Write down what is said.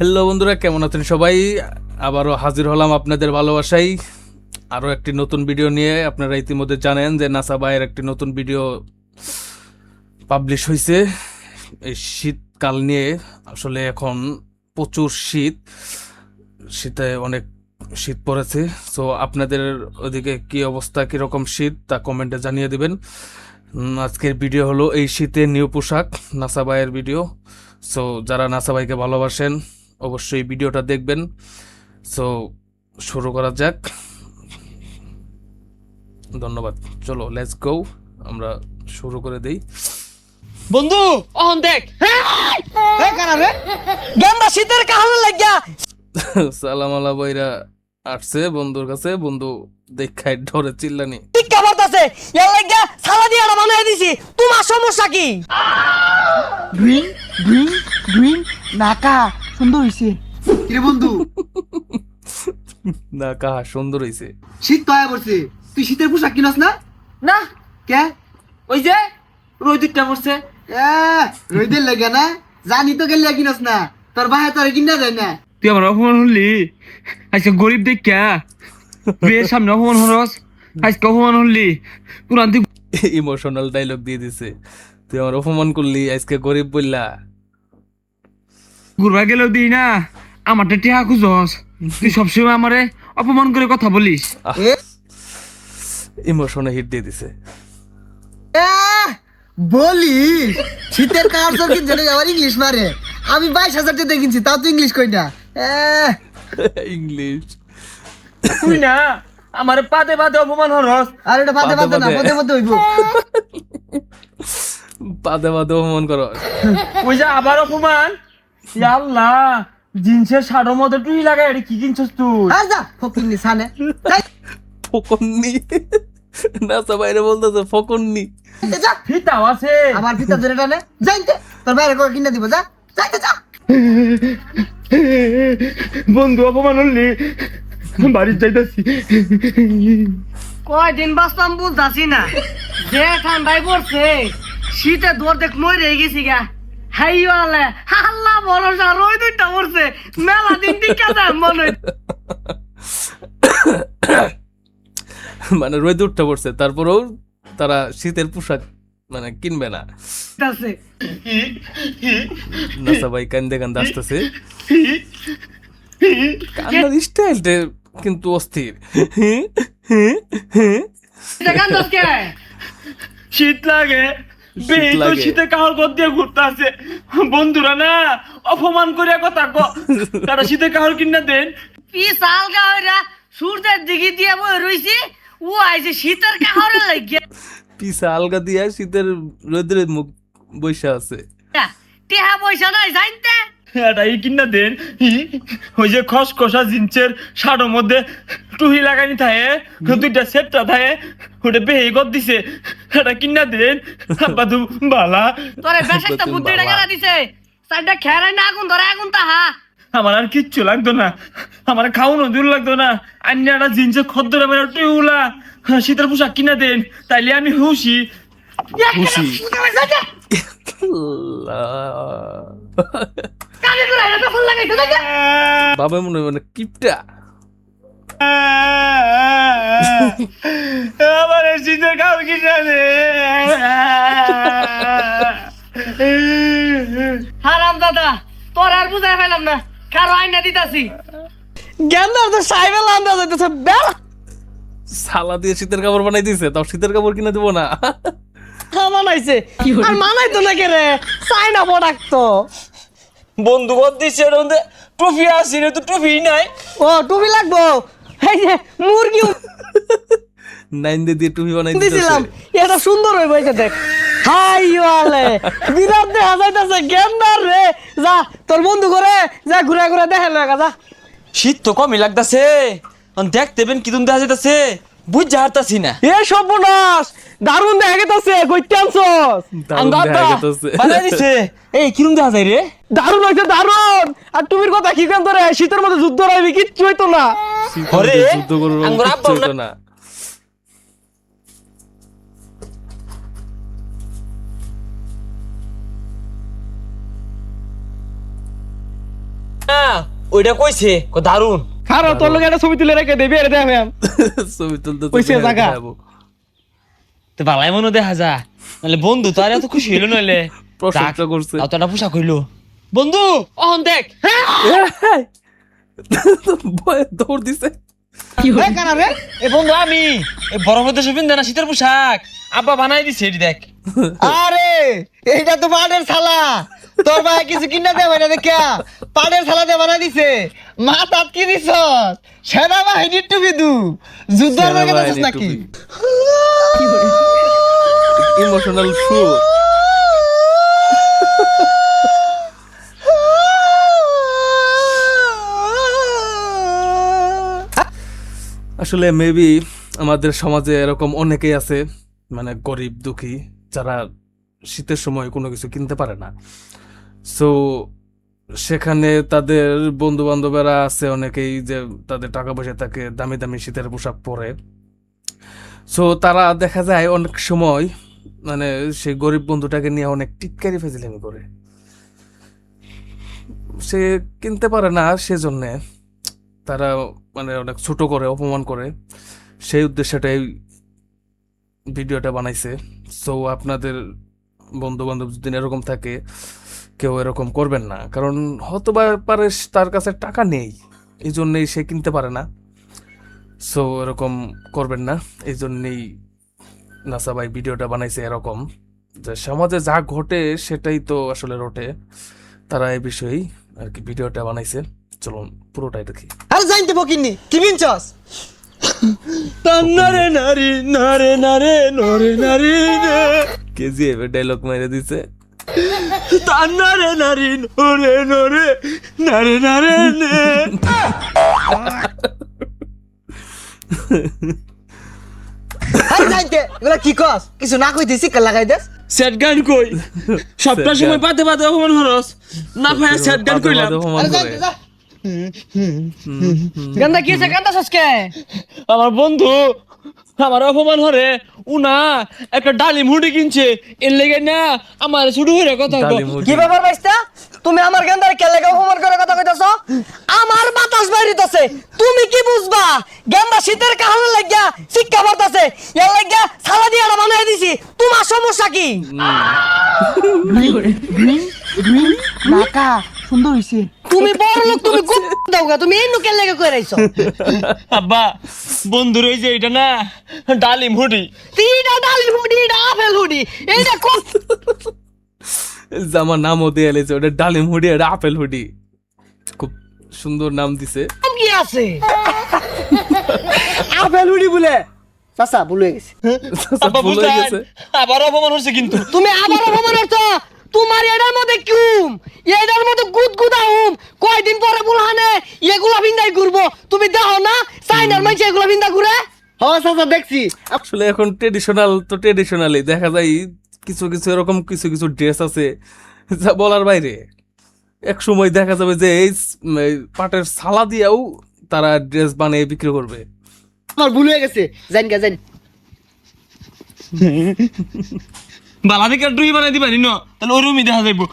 Hello বন্ধুরা, কেমন আছেন সবাই? আবারও হাজির হলাম আপনাদের ভালোবাসাই আরও একটি নতুন ভিডিও নিয়ে। আপনারা ইতিমধ্যে জানেন যে নাসা ভাইয়ের একটি নতুন ভিডিও পাবলিশ হয়েছে এই শীতকাল নিয়ে। আসলে এখন প্রচুর শীতে অনেক শীত পড়েছে। সো আপনাদের ওদিকে কী অবস্থা, কীরকম শীত তা কমেন্টে জানিয়ে দিবেন। আজকের ভিডিও হলো এই শীতে নিউ পোশাক, নাসা ভাইয়ের ভিডিও। সো যারা নাসা ভাইকে ভালোবাসেন অবশ্যই ভিডিওটা দেখবেন। সো শুরু করা যাক। ধন্যবাদ। চলো লেটস গো, আমরা শুরু করে দেই। বন্ধু অহন দেখ গেন্দা শীতের কাহন লাগিয়া সালাম আলা বইরা আসছে বন্ধুর কাছে। বন্ধু দেখাই ডরে চিল্লানি। ঠিক খবর আছে এর লাগিয়া সালা দিয়া বানাই দিছি। তোমার সমস্যা কি? গ্রিন গ্রিন গ্রিন নাকা সুন্দর হইছে রে বন্ধু। না কাহা সুন্দর হইছে। শীত তো আয়া পড়ছে, তুই শীতের পোশাক কিনস না? না কে? ওই যে রোহিতটা মরছে। রইদের লাগে না, জানি তো গেলে কিনস না, তোর বাহে তোর কিনা যায় না। তুই আমার অপমান হলি আজকে গরিব দেখা বিয়ের সামনে অপমান হরস, আজকে অপমান হলি পুরান তুই ইমোশনাল ডায়লগ দিয়ে দিছে। তুই আমার অপমান করলি, আজকে গরিব বললা। ঘুরবা গেলেও দিই না, আমারটা টেহা খুঁজস। তুই সবসময় আমারে অপমান করে কথা বলিস। ইমোশনে হিট দিয়ে দিছে। বলিস শীতের কাপড় কিনছে না, আবার ইংলিশ মারে। আমি 22,000 টাকা কিনছি, তাও তুই ইংলিশ কই না। ইংলিশ তুই না আমারে পাদে পাদে অপমান হরস। আর এটা বাদে বাদে না, মধ্যে মধ্যে হইব। পাদে পাদে অপমান করো। ওই যে আবার অপমান। ইয়া আল্লাহ, জিন্সের শাড়োর মধ্যে তুই লাগাই এটা কি কিনছস তুই? আর যা ফকিন্নি সানে। ফকন্নি নাসা বাইরে বলতেছে ফকন্নি। যা ফিতাও আছে। আমার ভিতর ধরে টানে যাইতে, তোর বাইরে করে কিনে দিব। যা যাইতে যা। বন্ধু অপমান হলি, বাড়ি যাইতাছি। কয়দিন বাঁচতাম বুঝতাছি না, যে ঠান্ডায় পড়ছে শীতে দৌড় দেখ মই রেগে গেছি গা। হাইওয়ালে আল্লাহ ভরসা রোহিতটা পড়ছে, মেলা দিন টিকা যায় মনে মানে রোদ উঠতে পড়ছে, তারপরেও তারা শীতের পোশাক মানে কিনবে না। হইতাছে। নাসা ভাই কান্দে কান্দে আসতেছে। কান্নার স্টাইলটা কিন্তু অস্থির। এটা কান্দস কে? শীত লাগে, বেই তো লাগে। শীতে কাহর গদ দিয়ে ঘুরতে আছে। বন্ধুরা না অপমান করে কথা ক, তারা শীতে কাহর কিনা দেন। পিসাল গাওরা সূর্যের দিকে দিয়ে বই রইছি, ও আইছে শীতের কাহরে লাগিয়া। পিসা আলগা দিয়া শীতের রোদের মুখ বৈশা আছে। টেহা পয়সা নাই জানতে। এটাই কিনা দেন। ওই যে খসখসা জিন্সের শাড়োর মধ্যে টুহি লাগানি থাকে, দুইটা সেপটা থাকে, ওটা বেহি গদ দিছে। এটা কিনা দেন বাদু বালা। তোরে বেশাইতে বুদ্ধিটা কেরা দিছে? সাইডটা খেরাই না আগুন ধরে আগুন তাহা। আমার আর কিচ্ছু লাগতো না, আমার খাওয়ানো দূর লাগতো না। আন্যাটা জিন্সের খদ্দরে মেরে টুইউলা শীতের পোশাক কিনা দেন, তাইলে আমি খুশি। খুশি। কানে করে এটা ফোন লাগাইতে দেখা। বাবা মনে মানে কিপটা। আমার শীতের খাওয়ার কিনা দে। হারাম দাদা, তোর আর বুঝাই পাইলাম না, কারো আইনা দিতাছি। গেন্দার তো সাইবেল আন্দা যাইতেছে বেড়া। সালা দিয়ে শীতের কাপড় বানাই দিছে, তাও শীতের কাপড় কিনে দেবো না। মানাইছে আর মানাই তো না কে রে, চাইনা প্রোডাক্ট তো। বন্ধু গদ দিছে, এর মধ্যে টুপি আছে না, তো টুপি নাই। ও টুপি লাগবো, এই যে মুরগি নাইন দিয়ে টুপি বানাই দিছিলাম, দিতেছে। এটা সুন্দর হইব। এই যে দেখ, হাই ওয়ালে বিরাট দেখা যাইতেছে গেন্দার রে। যা তোর বন্ধু করে যা ঘুরে ঘুরে দেখে লাগা যা। শীত তো কমই লাগতাছে, দেখতে বেন কিরম দেখা যাইতাছে বুঝ হারতাছি না। এ সর্বনাশ, দারুণ দেখা গেছে, কইতে আনছস? দারুণ দেখা গেছে। বানাই দিছে, এই কিরম দেখা যায় রে? দারুণ হইছে দারুণ। আর তুমির কথা কি কেন ধরে, শীতের মধ্যে যুদ্ধ রাইবি, কিচ্ছু হইতো না। ঘরে যুদ্ধ করবো আঙ্গুর কিচ্ছু আব্বা হইতো না। ওইটা কইছে দারুন। খারাপ তোর লোক একটা ছবি তুলে রেখে দেবে এর দেখাম ছবি তুলতে কইছে জাগা। দেখাবো। তো বালাই মনে দেখা যা, নাহলে বন্ধু তো আর এত খুশি হইলো নইলে। প্রশংসা করছে। তাও তো একটা পোশাক হইলো। বন্ধু অহন দেখ। ভয়ে দৌড় দিছে। এ বন্ধু আমি এই বরফ দেশে পিন না শীতের পোশাক আব্বা বানাই দিছে, এটি দেখ। আরে এইটা তো পাটের থালা, তোর ভাই কিছু কিনা দেবে না দেখা পাটের থালা দিয়ে বানাই দিছে। মাথাত কি দিছ? সেনাবাহিনীর টুপি দু যুদ্ধ নাকি? ইমোশনাল সুর। আসলে মেবি আমাদের সমাজে এরকম অনেকেই আছে, মানে গরিব দুঃখী, যারা শীতের সময় কোনো কিছু কিনতে পারে না। সো সেখানে তাদের বন্ধু বান্ধবেরা আছে অনেকেই যে তাদের টাকা পয়সা থাকে, দামি দামি শীতের পোশাক পরে। সো তারা দেখা যায় অনেক সময় মানে সেই গরিব বন্ধুটাকে নিয়ে অনেক টিটকারি ফেজিলামি করে। সে কিনতে পারে না, সেজন্যে তারা মানে অনেক ছোট করে, অপমান করে। সেই উদ্দেশ্যটাই ভিডিওটা বানাইছে। সো আপনাদের বন্ধু বান্ধব যদি এরকম থাকে, কেউ এরকম করবেন না, কারণ হয়তো বা পারে তার কাছে টাকা নেই, এই জন্যেই সে কিনতে পারে না। সো এরকম করবেন না, এই জন্যেই নাসা ভাই ভিডিওটা বানাইছে এরকম, যে সমাজে যা ঘটে সেটাই তো আসলে রটে। তারা এই বিষয়েই আর কি ভিডিওটা বানাইছে। চলুন পুরোটাই দেখি। আরে জানতে বকিনি কি বিনছস? নারে নারী নারে নারে নরে নারী রে, কেজিএফ ডায়লগ মেরে দিছে। নারে নারী নরে নরে নারে নারে নে। আরে জানতে এগুলা কি কস? কিছু না কইতে শিক্ষা লাগাই দেস। সেট গান কই সবটা Sad সময় গান। পাতে পাতে অপমান হরস না ভাই, সেট গান কইলাম। অপমান আরে করে। জানতে যা। গান্দা কি আছে গান্দা সসকে? আমার বন্ধু আমার অপমান হরে উনা একটা ডালিম হুডি কিনছে, এর লেগে না আমার শুরু হয়ে কথা কও। ডালিম কি ব্যাপার বাইস্তা? তুমি আমার গান্দার কে লাগা অপমান করে কথা কইতাছো? আমার বাতাস বাইরিতাছে, তুমি কি বুঝবা? গান্দা শীতের কারণে লাগিয়া শিক্ষা পড়তাছে, এর লাগিয়া সালা দিয়া বানাই দিছি। তোমার সমস্যা কি? নাকা সুন্দর হইছে। তুমি বড় লোক, তুমি গুপ দাওগা, তুমি এই নুকে লাগা কই রাইছো? আব্বা বন্ধুর ওই যে এটা না ডালিম হুডি, তিনটা ডালিম হুডি, এটা আপেল হুডি, এইটা কোন আমার নামও দিয়ে এলেছে, ওটা ডালিম হুডি, এটা আপেল হুডি। খুব সুন্দর নাম দিছে। কি আছে? আপেল উড়ি বলে চাচা ভুলে গেছে। আব্বা ভুল হয়ে বুঝাই গেছে। আবার অপমান হচ্ছে কিন্তু। তুমি আবার অপমান করছো। তোমার এটার মধ্যে কিউম, এটার মধ্যে গুদগুদা হুম, কয়দিন পরে বুলহানে এগুলা ভিন্দাই ঘুরবো। তুমি দেখো না চাইনার মানুষ এগুলা ভিন্দা ঘুরে? হ্যাঁ চাচা দেখছি। আসলে এখন ট্রেডিশনাল তো ট্রেডিশনালি দেখা যায়, কিছু কিছু এরকম কিছু কিছু ড্রেস আছে যা বলার বাইরে। এক সময় দেখা যাবে যে এই পাটের ছালা দিয়েও তারা ড্রেস বানিয়ে বিক্রি করবে। আমার ভুল হয়ে গেছে, জানি গা জানি। বালা থেকে ডুই বানাই দিবা নি না, তাহলে ওই রুমই দেখা যাইবো।